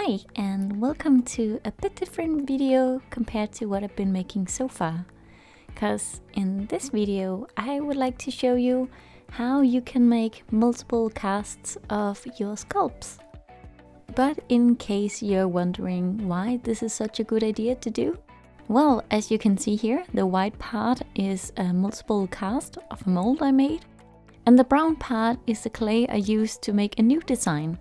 Hi and welcome to a bit different video compared to what I've been making so far. Because in this video I would like to show you how you can make multiple casts of your sculpts. But in case you're wondering why this is such a good idea to do, well, as you can see here, the white part is a multiple cast of a mold I made, and the brown part is the clay I used to make a new design.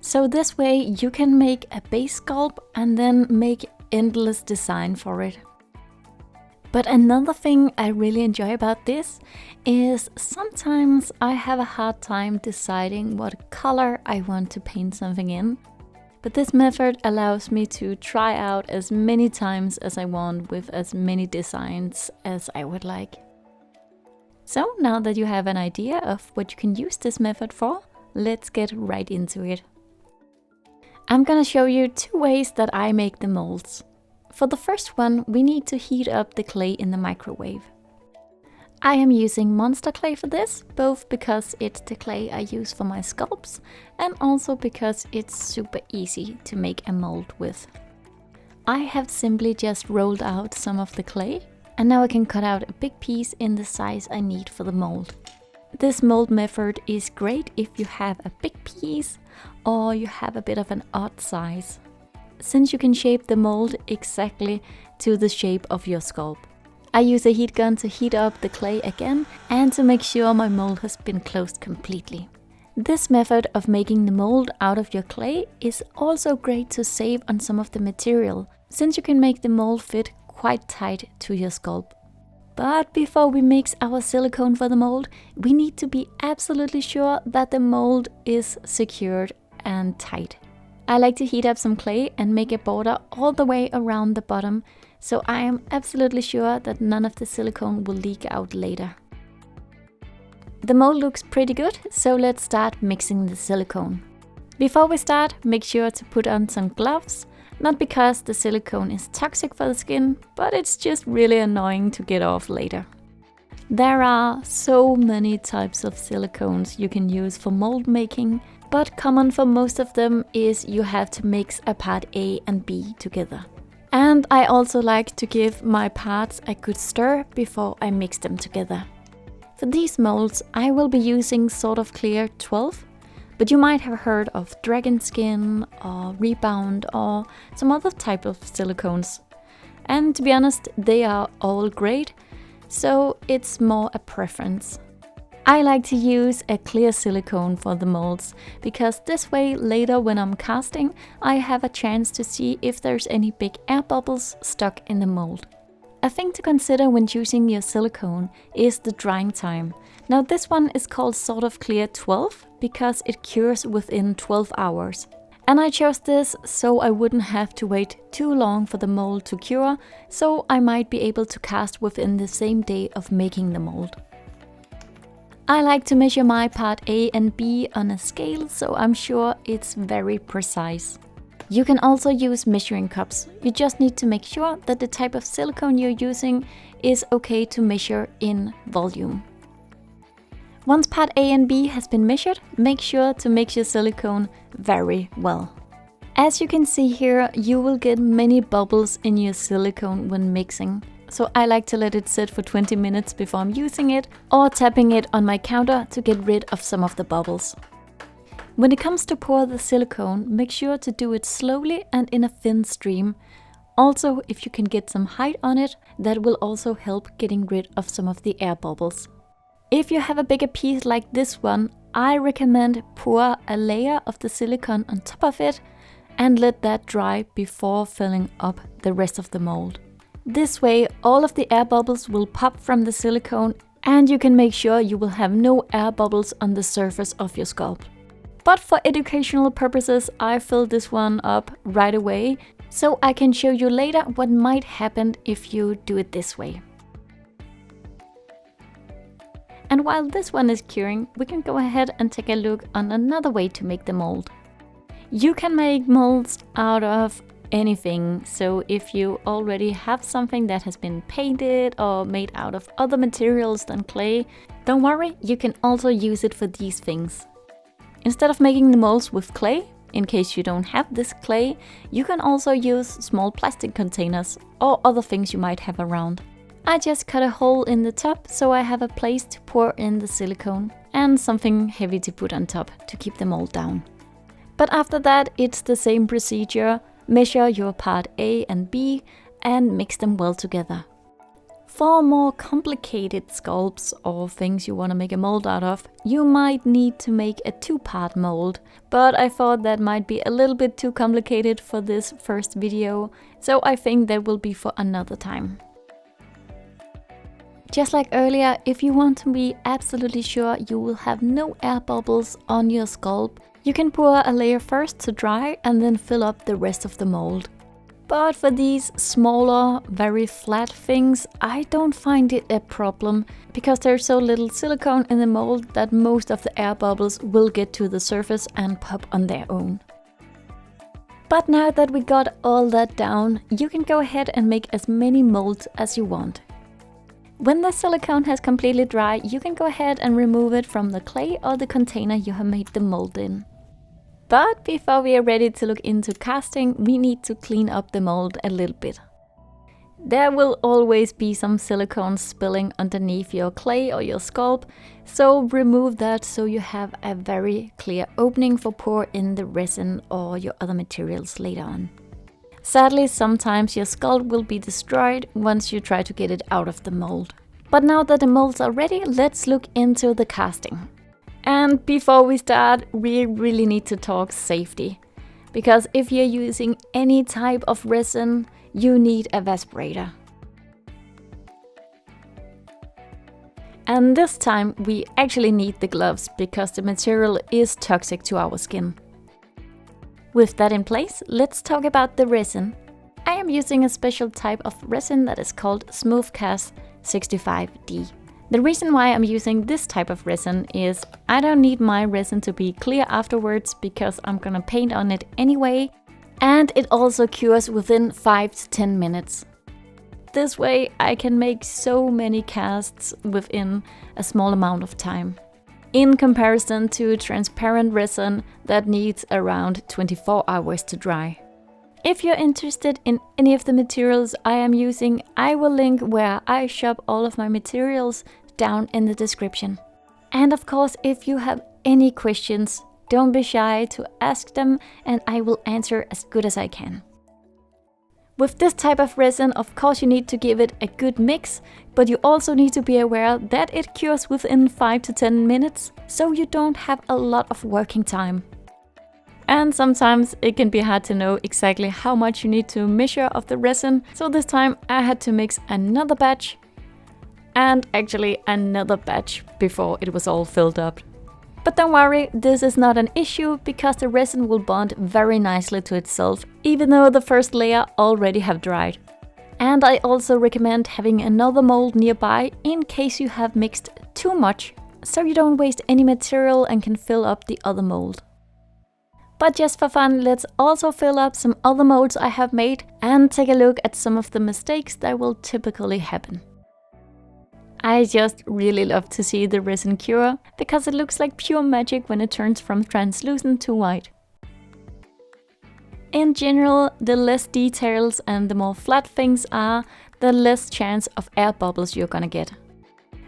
So this way you can make a base sculpt and then make endless design for it. But another thing I really enjoy about this is sometimes I have a hard time deciding what color I want to paint something in. But this method allows me to try out as many times as I want with as many designs as I would like. So now that you have an idea of what you can use this method for, let's get right into it. I'm gonna show you two ways that I make the molds. For the first one, we need to heat up the clay in the microwave. I am using MonsterClay for this, both because it's the clay I use for my sculpts and also because it's super easy to make a mold with. I have simply just rolled out some of the clay and now I can cut out a big piece in the size I need for the mold. This mold method is great if you have a big piece or you have a bit of an odd size, since you can shape the mold exactly to the shape of your sculpt. I use a heat gun to heat up the clay again and to make sure my mold has been closed completely. This method of making the mold out of your clay is also great to save on some of the material, since you can make the mold fit quite tight to your sculpt. But before we mix our silicone for the mold, we need to be absolutely sure that the mold is secured and tight. I like to heat up some clay and make a border all the way around the bottom, so I am absolutely sure that none of the silicone will leak out later. The mold looks pretty good, so let's start mixing the silicone. Before we start, make sure to put on some gloves. Not because the silicone is toxic for the skin, but it's just really annoying to get off later. There are so many types of silicones you can use for mold making, but common for most of them is you have to mix a part A and B together. And I also like to give my parts a good stir before I mix them together. For these molds I will be using Sorta-Clear 12. But you might have heard of DragonSkin or Rebound or some other type of silicones. And to be honest, they are all great, so it's more a preference. I like to use a clear silicone for the molds, because this way later when I'm casting, I have a chance to see if there's any big air bubbles stuck in the mold. A thing to consider when choosing your silicone is the drying time. Now this one is called Sorta-Clear 12 because it cures within 12 hours. And I chose this so I wouldn't have to wait too long for the mold to cure, so I might be able to cast within the same day of making the mold. I like to measure my part A and B on a scale, so I'm sure it's very precise. You can also use measuring cups. You just need to make sure that the type of silicone you're using is okay to measure in volume. Once part A and B has been measured, make sure to mix your silicone very well. As you can see here, you will get many bubbles in your silicone when mixing. So I like to let it sit for 20 minutes before I'm using it or tapping it on my counter to get rid of some of the bubbles. When it comes to pour the silicone, make sure to do it slowly and in a thin stream. Also, if you can get some height on it, that will also help getting rid of some of the air bubbles. If you have a bigger piece like this one, I recommend pour a layer of the silicone on top of it and let that dry before filling up the rest of the mold. This way, all of the air bubbles will pop from the silicone and you can make sure you will have no air bubbles on the surface of your sculpt. But for educational purposes, I fill this one up right away, so I can show you later what might happen if you do it this way. And while this one is curing, we can go ahead and take a look on another way to make the mold. You can make molds out of anything, so if you already have something that has been painted or made out of other materials than clay, don't worry, you can also use it for these things. Instead of making the molds with clay, in case you don't have this clay, you can also use small plastic containers or other things you might have around. I just cut a hole in the top so I have a place to pour in the silicone and something heavy to put on top to keep the mold down. But after that, it's the same procedure. Measure your part A and B and mix them well together. For more complicated sculpts or things you want to make a mold out of, you might need to make a 2-part mold, but I thought that might be a little bit too complicated for this first video, so I think that will be for another time. Just like earlier, if you want to be absolutely sure you will have no air bubbles on your sculpt, you can pour a layer first to dry and then fill up the rest of the mold. But for these smaller, very flat things, I don't find it a problem because there's so little silicone in the mold that most of the air bubbles will get to the surface and pop on their own. But now that we got all that down, you can go ahead and make as many molds as you want. When the silicone has completely dried, you can go ahead and remove it from the clay or the container you have made the mold in. But before we are ready to look into casting, we need to clean up the mold a little bit. There will always be some silicone spilling underneath your clay or your sculpt, so remove that so you have a very clear opening for pour in the resin or your other materials later on. Sadly, sometimes your sculpt will be destroyed once you try to get it out of the mold. But now that the molds are ready, let's look into the casting. And before we start, we really need to talk safety. Because if you're using any type of resin, you need a evaporator. And this time we actually need the gloves because the material is toxic to our skin. With that in place, let's talk about the resin. I am using a special type of resin that is called Smoothcast 65D. The reason why I'm using this type of resin is I don't need my resin to be clear afterwards because I'm gonna paint on it anyway, and it also cures within 5 to 10 minutes. This way I can make so many casts within a small amount of time, in comparison to transparent resin that needs around 24 hours to dry. If you're interested in any of the materials I am using, I will link where I shop all of my materials down in the description. And of course, if you have any questions, don't be shy to ask them and I will answer as good as I can. With this type of resin, of course you need to give it a good mix, but you also need to be aware that it cures within 5 to 10 minutes, so you don't have a lot of working time. And sometimes it can be hard to know exactly how much you need to measure of the resin, so this time I had to mix another batch, and actually another batch before it was all filled up. But don't worry, this is not an issue because the resin will bond very nicely to itself, even though the first layer already have dried. And I also recommend having another mold nearby in case you have mixed too much, so you don't waste any material and can fill up the other mold. But just for fun, let's also fill up some other molds I have made and take a look at some of the mistakes that will typically happen. I just really love to see the resin cure, because it looks like pure magic when it turns from translucent to white. In general, the less details and the more flat things are, the less chance of air bubbles you're gonna get.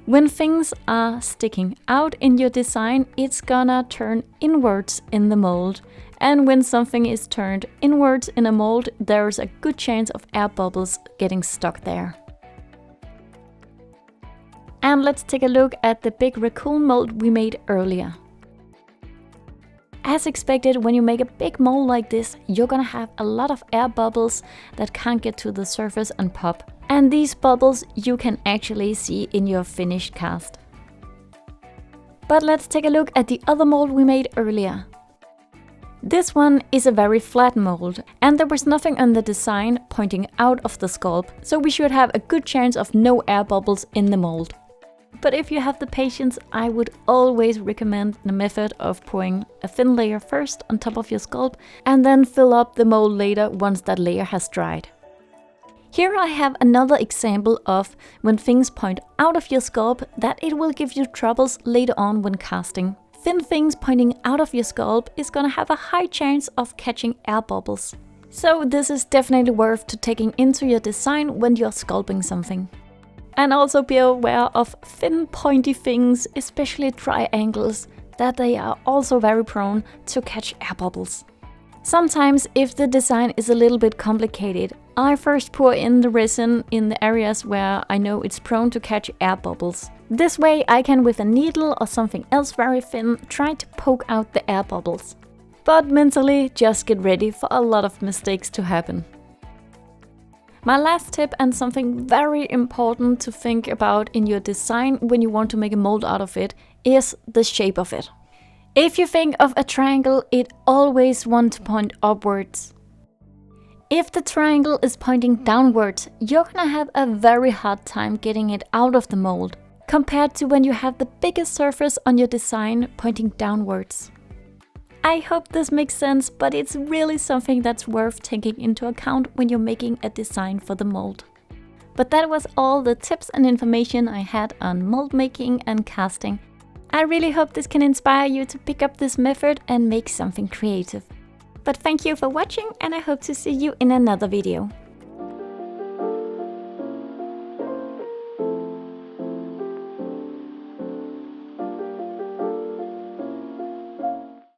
When things are sticking out in your design, it's gonna turn inwards in the mold. And when something is turned inwards in a mold, there's a good chance of air bubbles getting stuck there. And let's take a look at the big raccoon mold we made earlier. As expected, when you make a big mold like this, you're gonna have a lot of air bubbles that can't get to the surface and pop. And these bubbles you can actually see in your finished cast. But let's take a look at the other mold we made earlier. This one is a very flat mold, and there was nothing on the design pointing out of the sculpt, so we should have a good chance of no air bubbles in the mold. But if you have the patience, I would always recommend the method of pouring a thin layer first on top of your sculpt and then fill up the mold later once that layer has dried. Here I have another example of when things point out of your sculpt that it will give you troubles later on when casting. thin things pointing out of your sculpt is gonna have a high chance of catching air bubbles. So this is definitely worth to taking into your design when you're sculpting something. And also be aware of thin pointy things, especially triangles, that they are also very prone to catch air bubbles. Sometimes if the design is a little bit complicated, I first pour in the resin in the areas where I know it's prone to catch air bubbles. This way I can, with a needle or something else very thin, try to poke out the air bubbles. But mentally, just get ready for a lot of mistakes to happen. My last tip, and something very important to think about in your design when you want to make a mold out of it, is the shape of it. If you think of a triangle, it always wants to point upwards. If the triangle is pointing downwards, you're gonna have a very hard time getting it out of the mold, compared to when you have the biggest surface on your design pointing downwards. I hope this makes sense, but it's really something that's worth taking into account when you're making a design for the mold. But that was all the tips and information I had on mold making and casting. I really hope this can inspire you to pick up this method and make something creative. But thank you for watching, and I hope to see you in another video.